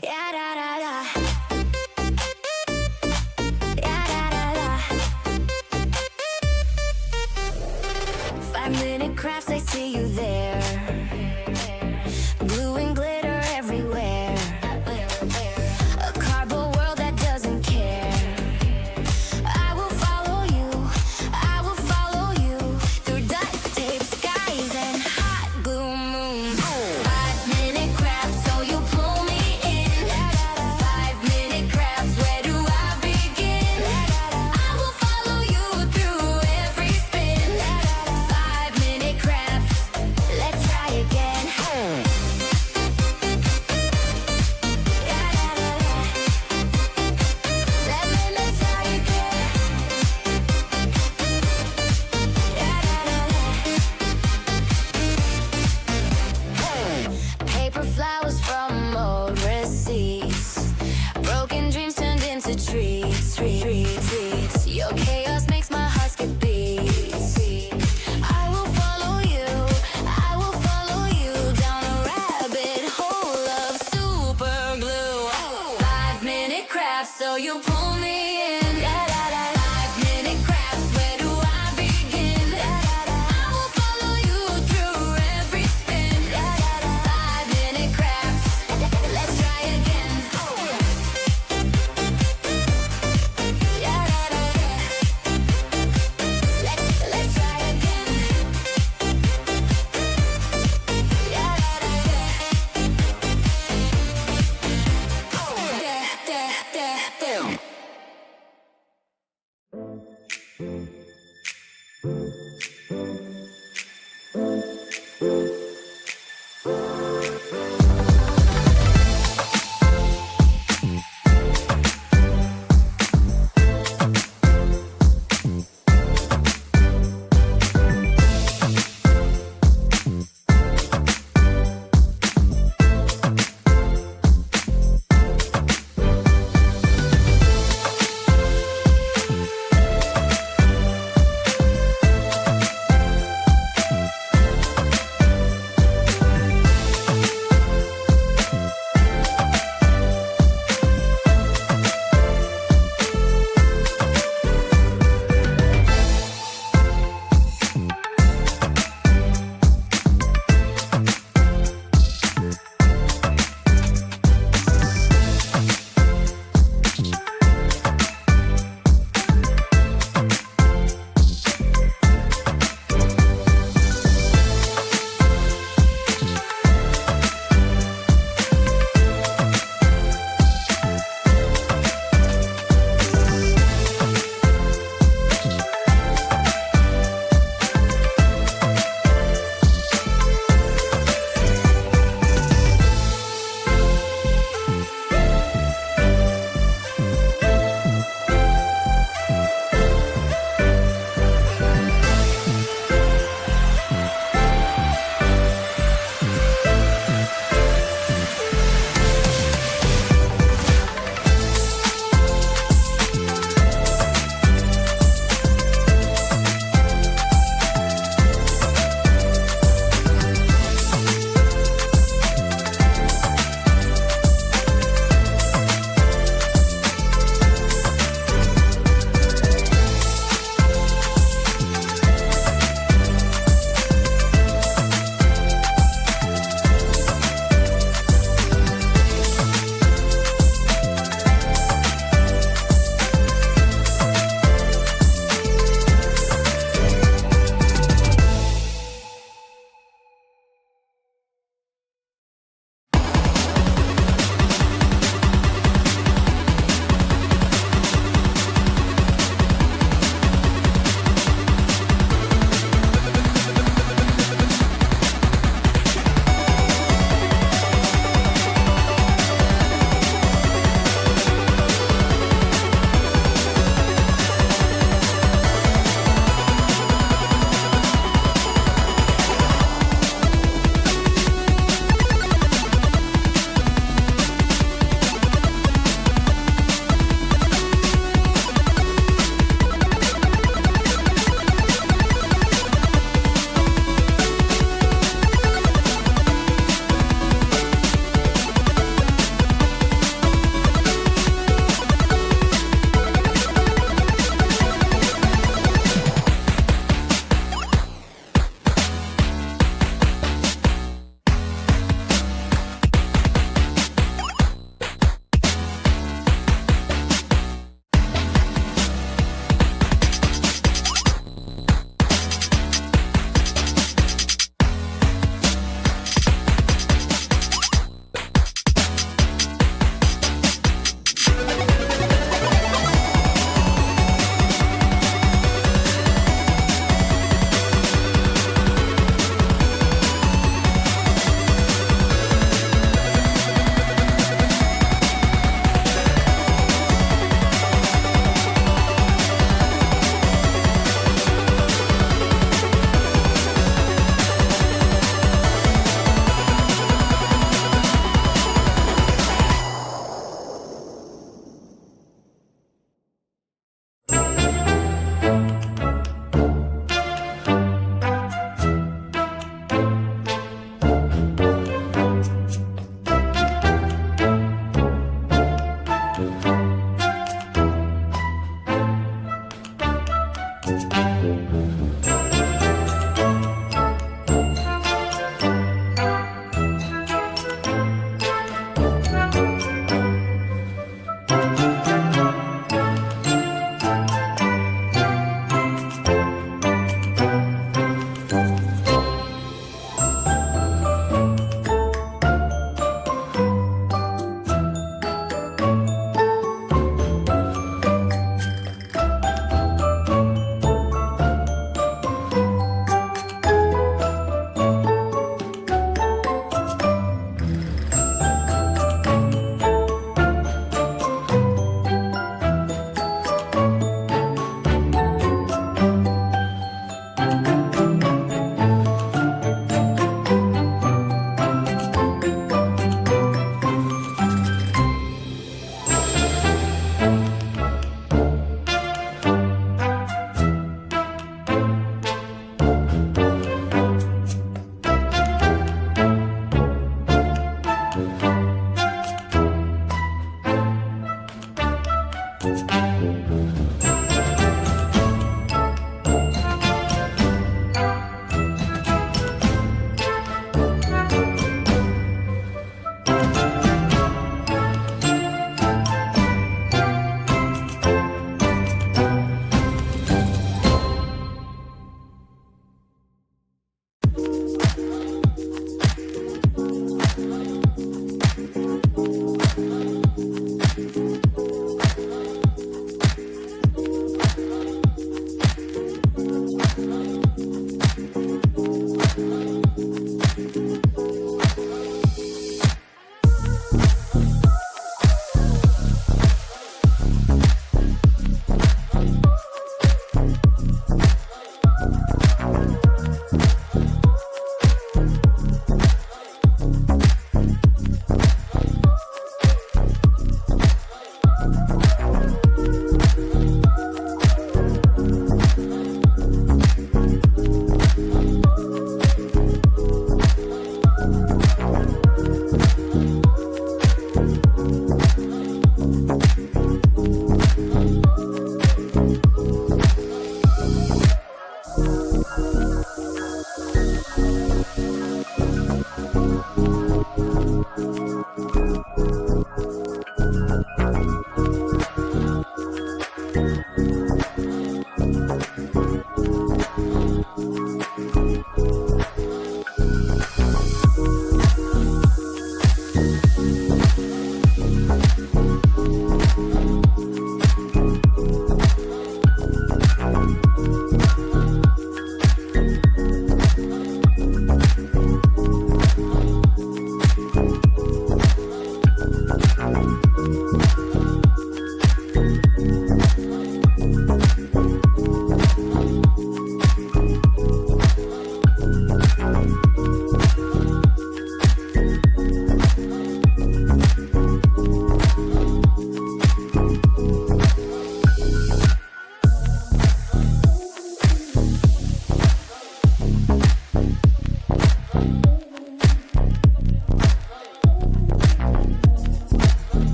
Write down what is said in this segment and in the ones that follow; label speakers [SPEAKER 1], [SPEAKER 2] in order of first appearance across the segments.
[SPEAKER 1] Yeah, da, da, da. Yeah, da, da, da. 5-minute crafts, I see you there. Glue and glitter everywhere. A cardboard world that doesn't care. I will follow you, I will follow you through duct tape skies and hot glue moons. 5-minute crafts, so you pull me in. 5-minute crafts, where do I begin? I will follow you through every spin. 5-minute crafts, let's try again. Let's try again. Paper flowers from old receipts. Broken dreams turned into trees. Your chaos makes my heart skip beats. I will follow you, I will follow you down a rabbit hole of super glue. 5-minute crafts, so you pull me in. 5-minute crafts, where do I begin? I will follow you through every spin. 5-minute crafts, let's try again. Let's try again.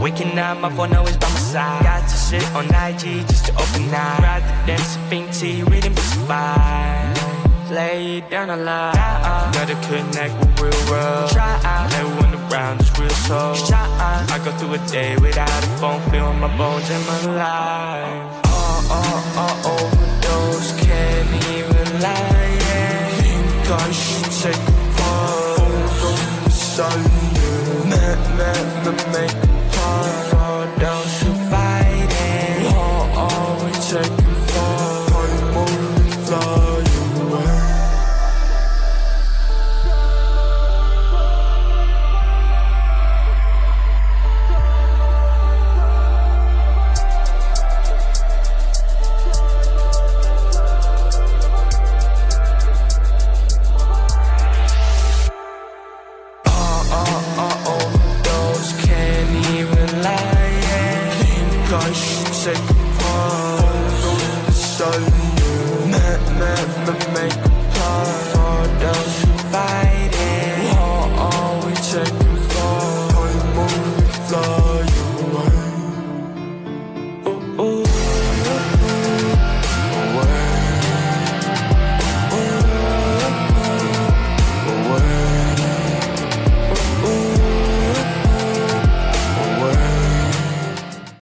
[SPEAKER 2] Waking up, my phone always by my side. Got to sit on IG just to open eye. Rather than sipping tea, reading books of vibes. Lay it down a lot. Gotta connect with real world. Try out, everyone around is real soul. I go through a day without a phone, feeling my bones and my life. Overdose, can't even lie. Yeah. Think I should take a pause. Photo beside make a part for those who fighting. We taking far, I'm only flying away. I should take a pause. Make a part for those who fighting. We taking far, I'm only flying.